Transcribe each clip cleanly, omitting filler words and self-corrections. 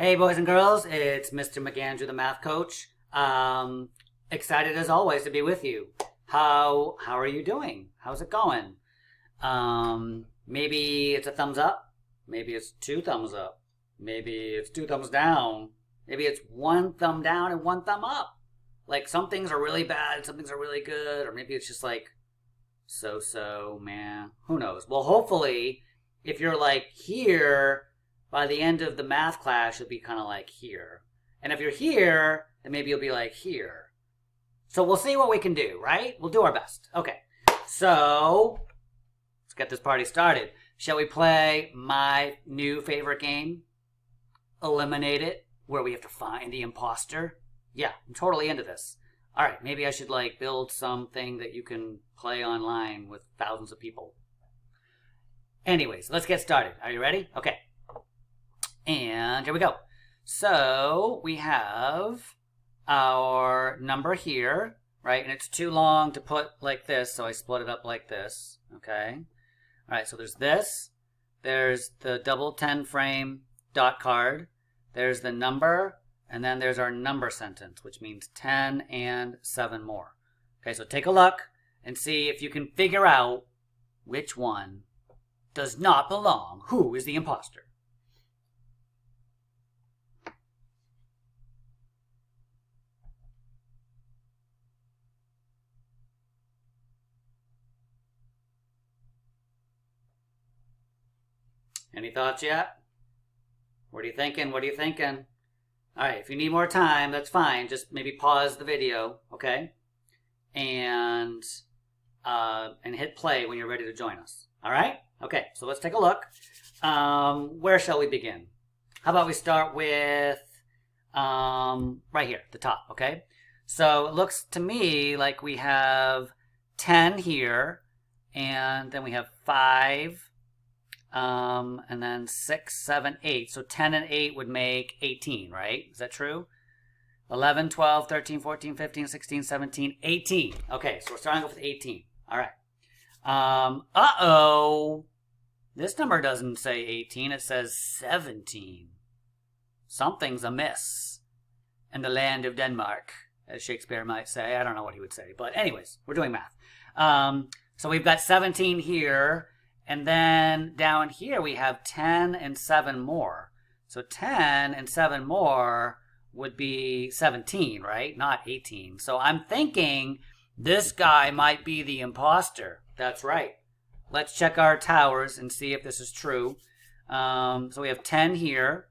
Hey, boys and girls, it's Mr. McAndrew, the math coach. Excited as always to be with you. How are you doing? How's it going? Maybe it's a thumbs up. Maybe it's two thumbs up. Maybe it's two thumbs down. Maybe it's one thumb down and one thumb up. Like some things are really bad, some things are really good, or maybe it's just like so, man. Who knows? Well, hopefully, if you're like here, by the end of the math class, you'll be kind of like here. And if you're here, then maybe you'll be like here. So we'll see what we can do, right? We'll do our best. Okay. So let's get this party started. Shall we play my new favorite game? Eliminate It, where we have to find the imposter. Yeah, I'm totally into this. All right, maybe I should like build something that you can play online with thousands of people. Anyways, let's get started. Are you ready? Okay. And here we go. So we have our number here, right? And it's too long to put like this, so I split it up like this, okay? All right, so there's this. There's the double 10 frame dot card. There's the number, and then there's our number sentence, which means 10 and 7 more. Okay, so take a look and see if you can figure out which one does not belong. Who is the imposter? Any thoughts yet? What are you thinking? What are you thinking? All right, if you need more time, that's fine. Just maybe pause the video, okay? And hit play when you're ready to join us. All right? Okay, so let's take a look. Where shall we begin? How about we start with right here, the top, okay? So it looks to me like we have 10 here, and then we have 5, and then 6, 7, 8. So 10 and 8 would make 18, right? Is that true? 11, 12, 13, 14, 15, 16, 17, 18. Okay, so we're starting off with 18. All right. Uh-oh. This number doesn't say 18. It says 17. Something's amiss in the land of Denmark, as Shakespeare might say. I don't know what he would say. But anyways, we're doing math. So we've got 17 here. And then down here we have 10 and 7 more. So 10 and 7 more would be 17, right? Not 18. So I'm thinking this guy might be the imposter. That's right. Let's check our towers and see if this is true. So we have 10 here.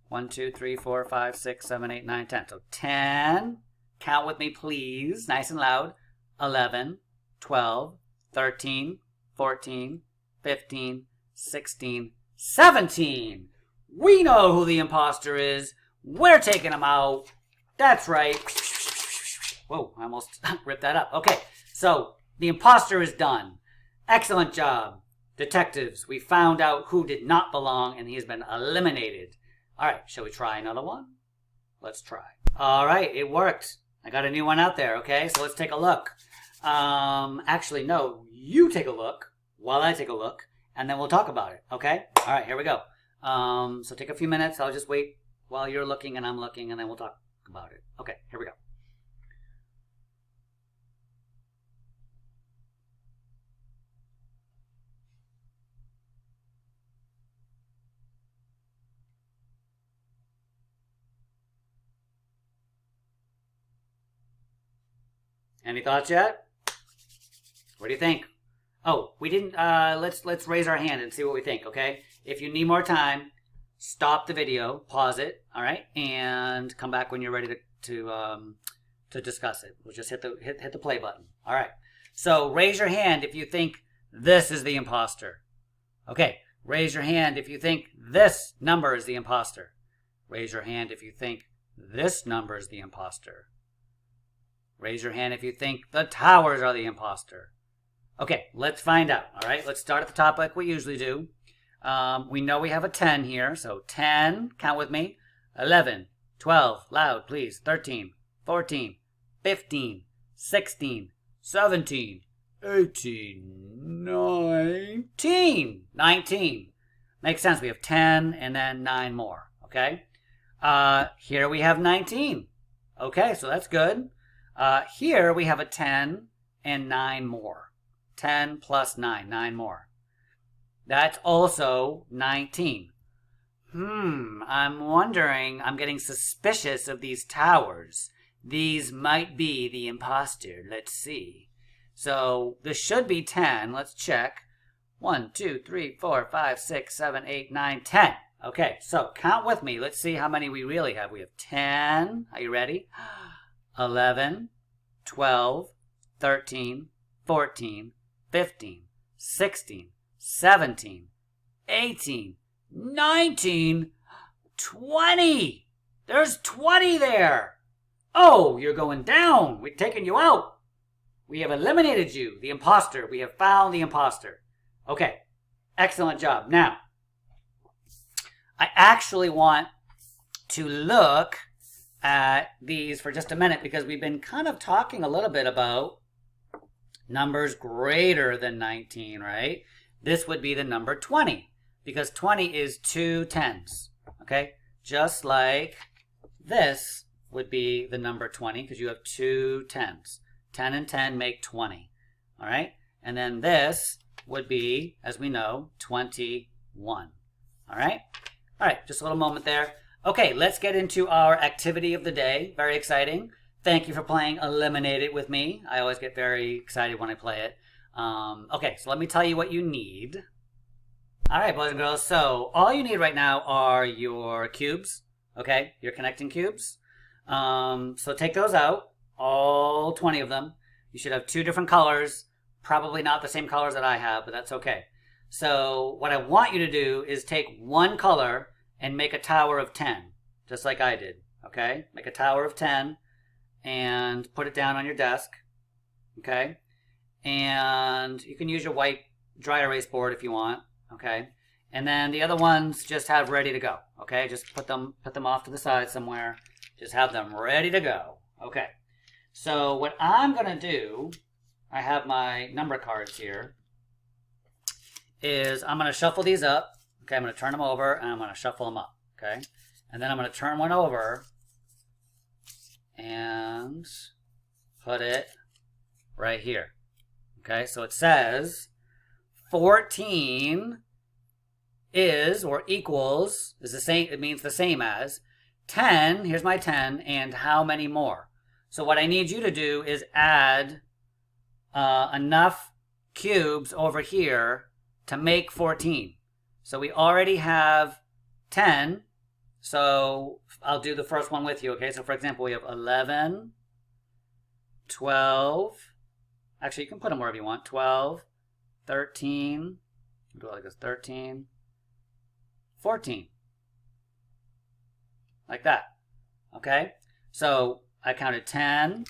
1, 2, 3, 4, 5, 6, 7, 8, 9, 10. So 10. Count with me, please. Nice and loud. 11, 12, 13, 14, 15, 16, 17. We know who the imposter is. We're taking him out. That's right. Whoa, I almost ripped that up. Okay, so the imposter is done. Excellent job. Detectives, we found out who did not belong and he has been eliminated. All right, shall we try another one? Let's try. All right, it worked. I got a new one out there, okay? So let's take a look. Actually, no, you take a look while I take a look, and then we'll talk about it, okay? All right, here we go. So take a few minutes. I'll just wait while you're looking and I'm looking, and then we'll talk about it. Okay, here we go. Any thoughts yet? What do you think? Oh, we didn't. Let's raise our hand and see what we think. Okay. If you need more time, stop the video, pause it. All right, and come back when you're ready to discuss it. We'll just hit the play button. All right. So raise your hand if you think this is the imposter. Okay. Raise your hand if you think this number is the imposter. Raise your hand if you think this number is the imposter. Raise your hand if you think the towers are the imposter. Okay, let's find out, all right? Let's start at the top like we usually do. We know we have a 10 here, so 10, count with me. 11, 12, loud, please. 13, 14, 15, 16, 17, 18, 19. 19. Makes sense. We have 10 and then 9 more, okay? Here we have 19. Okay, so that's good. Here we have a 10 and 9 more. 10 plus 9, 9 more. That's also 19. I'm wondering, I'm getting suspicious of these towers. These might be the imposter. Let's see. So this should be 10. Let's check. 1, 2, 3, 4, 5, 6, 7, 8, 9, 10. Okay, so count with me. Let's see how many we really have. We have 10. Are you ready? 11, 12, 13, 14, 15, 16, 17, 18, 19, 20. There's 20 there. Oh, you're going down. We've taken you out. We have eliminated you, the imposter. We have found the imposter. Okay, excellent job. Now, I actually want to look at these for just a minute because we've been kind of talking a little bit about numbers greater than 19, right? This would be the number 20 because 20 is 2 10s, okay? Just like this would be the number 20 because you have 2 10s. 10 and 10 make 20, all right? And then this would be, as we know, 21, all right? All right, just a little moment there. Okay, let's get into our activity of the day. Very exciting. Thank you for playing Eliminate It with me. I always get very excited when I play it. Okay, so let me tell you what you need. All right, boys and girls, so all you need right now are your cubes, okay? Your connecting cubes. So take those out, all 20 of them. You should have 2 different colors. Probably not the same colors that I have, but that's okay. So what I want you to do is take one color and make a tower of 10, just like I did, okay? Make a tower of 10 and put it down on your desk, okay? And you can use your white dry erase board if you want, okay? And then the other ones just have ready to go, okay? Just put them off to the side somewhere. Just have them ready to go, okay? So what I'm going to do, I have my number cards here, is I'm going to shuffle these up. Okay, I'm going to turn them over and I'm going to shuffle them up. Okay, and then I'm going to turn one over and put it right here. Okay, so it says 14 is or equals is the same. It means the same as 10. Here's my 10, and how many more? So what I need you to do is add enough cubes over here to make 14. So we already have 10. So I'll do the first one with you, okay? So for example, we have 11, 12. Actually, you can put them wherever you want. 12, 13. Do it like this, 13, 14. Like that, okay? So I counted 10,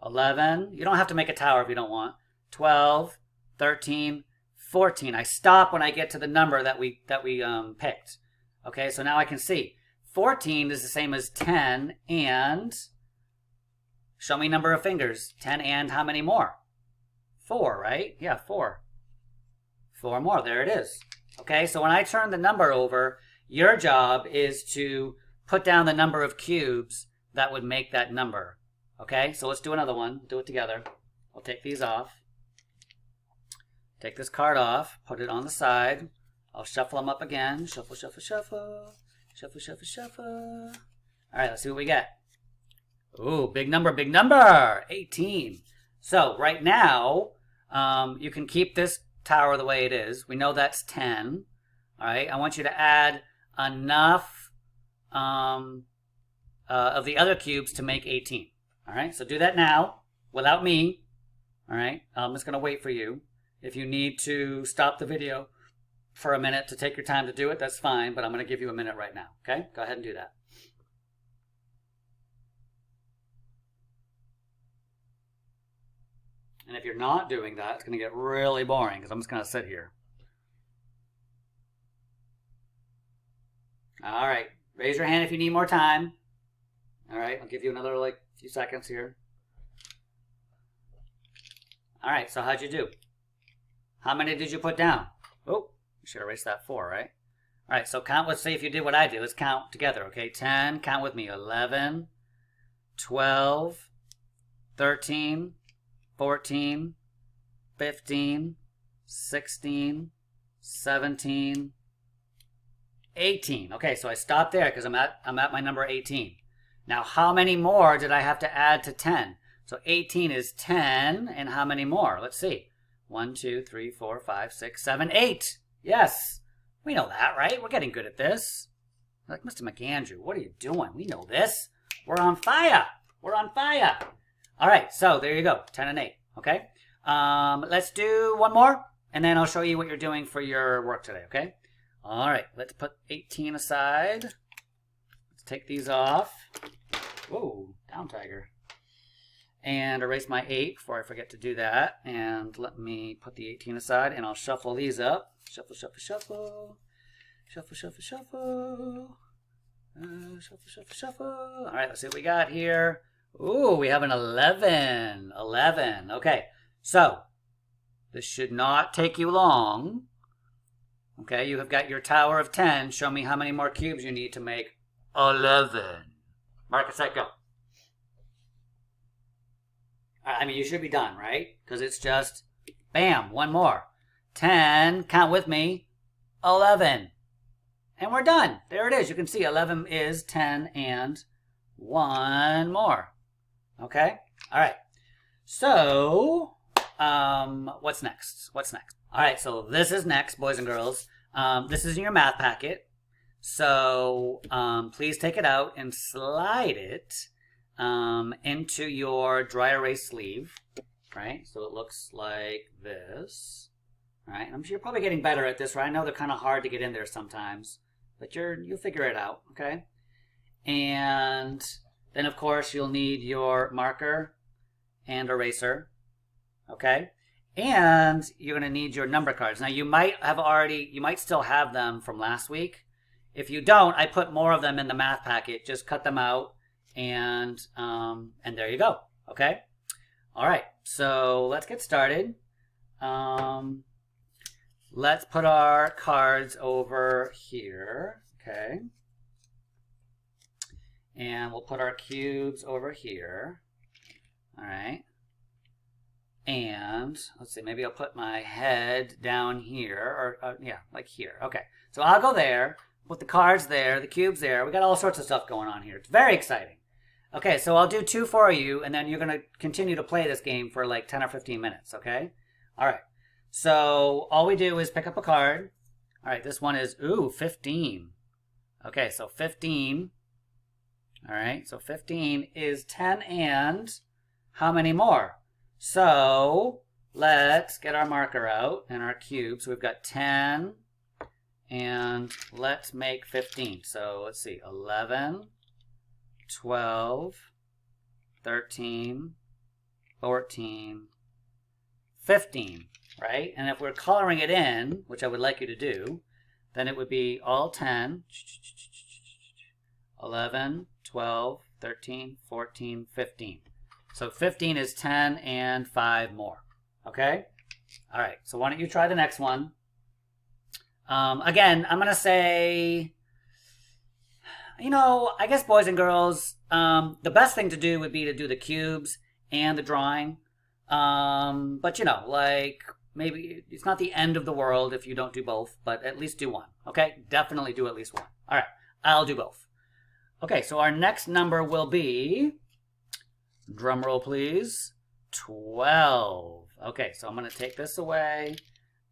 11. You don't have to make a tower if you don't want. 12, 13, 14. I stop when I get to the number that we picked. Okay, so now I can see 14 is the same as 10 and show me number of fingers. 10 and how many more? 4, right? Yeah, 4. 4 more. There it is. Okay, so when I turn the number over, your job is to put down the number of cubes that would make that number. Okay, so let's do another one. Do it together. We'll take these off. Take this card off, put it on the side. I'll shuffle them up again. Shuffle, shuffle, shuffle. Shuffle, shuffle, shuffle. All right, let's see what we get. Ooh, big number, 18. So right now, you can keep this tower the way it is. We know that's 10. All right, I want you to add enough of the other cubes to make 18. All right, so do that now without me. All right, I'm just going to wait for you. If you need to stop the video for a minute to take your time to do it, that's fine, but I'm going to give you a minute right now, okay? Go ahead and do that. And if you're not doing that, it's going to get really boring because I'm just going to sit here. All right, raise your hand if you need more time. All right, I'll give you another few seconds here. All right, so how'd you do? How many did you put down? Oh, you should erase that 4, right? All right, so count. Let's see if you did what I did. Let's count together, okay? 10, count with me. 11, 12, 13, 14, 15, 16, 17, 18. Okay, so I stopped there because I'm at my number 18. Now, how many more did I have to add to 10? So 18 is 10, and how many more? Let's see. 1, 2, 3, 4, 5, 6, 7, 8. Yes, we know that, right? We're getting good at this. Like, Mr. McAndrew, what are you doing? We know this. We're on fire. We're on fire. All right, so there you go, 10 and 8, okay? Let's do one more, and then I'll show you what you're doing for your work today, okay? All right, let's put 18 aside. Let's take these off. Whoa, down tiger. And erase my 8 before I forget to do that. And let me put the 18 aside, and I'll shuffle these up. Shuffle, shuffle, shuffle. Shuffle, shuffle, shuffle. Shuffle, shuffle, shuffle. All right, let's see what we got here. Ooh, we have an 11. 11. Okay, so this should not take you long. Okay, you have got your tower of 10. Show me how many more cubes you need to make 11. Mark, set, go. I mean, you should be done, right? Because it's just, bam, one more. 10, count with me, 11. And we're done. There it is. You can see 11 is 10 and one more. Okay? All right. So, what's next? What's next? All right, so this is next, boys and girls. This is in your math packet. So, please take it out and slide it into your dry erase sleeve, right? So it looks like this, right? I'm sure you're probably getting better at this, right? I know they're kind of hard to get in there sometimes, but you'll figure it out, okay? And then, of course, you'll need your marker and eraser, okay? And you're going to need your number cards. Now, you might still have them from last week. If you don't, I put more of them in the math packet. Just cut them out, and there you go, okay? All right, so let's get started. Let's put our cards over here, okay? And we'll put our cubes over here, all right? And let's see, maybe I'll put my head down here, or yeah, like here. Okay, so I'll go there, put the cards there, the cubes there. We got all sorts of stuff going on here. It's very exciting. Okay, so I'll do 2 for you, and then you're going to continue to play this game for like 10 or 15 minutes, okay? All right, so all we do is pick up a card. All right, this one is, 15. Okay, so 15. All right, so 15 is 10 and how many more? So let's get our marker out and our cube. So we've got 10 and let's make 15. So let's see, 11, 12, 13, 14, 15, right? And if we're coloring it in, which I would like you to do, then it would be all 10, 11, 12, 13, 14, 15. So 15 is 10 and 5 more, okay? All right, so why don't you try the next one? Again, I'm going to say, you know, I guess boys and girls, the best thing to do would be to do the cubes and the drawing. But, you know, like, maybe it's not the end of the world if you don't do both, but at least do one, okay? Definitely do at least one. All right, I'll do both. Okay, so our next number will be... drum roll, please. 12. Okay, so I'm going to take this away.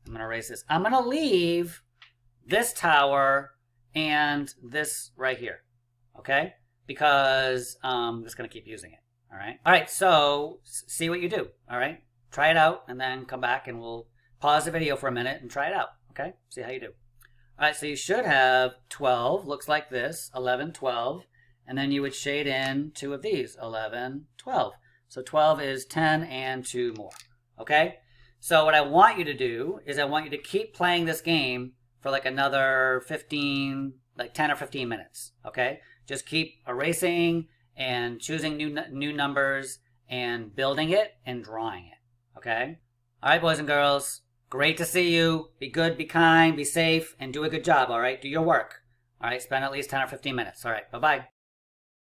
I'm going to erase this. I'm going to leave this tower and this right here. Okay? Because I'm just going to keep using it. All right? All right, so see what you do. All right? Try it out and then come back and we'll pause the video for a minute and try it out. Okay? See how you do. All right, so you should have 12. Looks like this. 11, 12. And then you would shade in 2 of these, 11, 12. So 12 is 10 and 2 more, okay? So what I want you to do is I want you to keep playing this game for like another 15, like 10 or 15 minutes, okay? Just keep erasing and choosing new numbers and building it and drawing it, okay? All right, boys and girls, Great to see you. Be good, be kind, be safe, and do a good job, all right? Do your work. All right, spend at least 10 or 15 minutes. All right, bye-bye.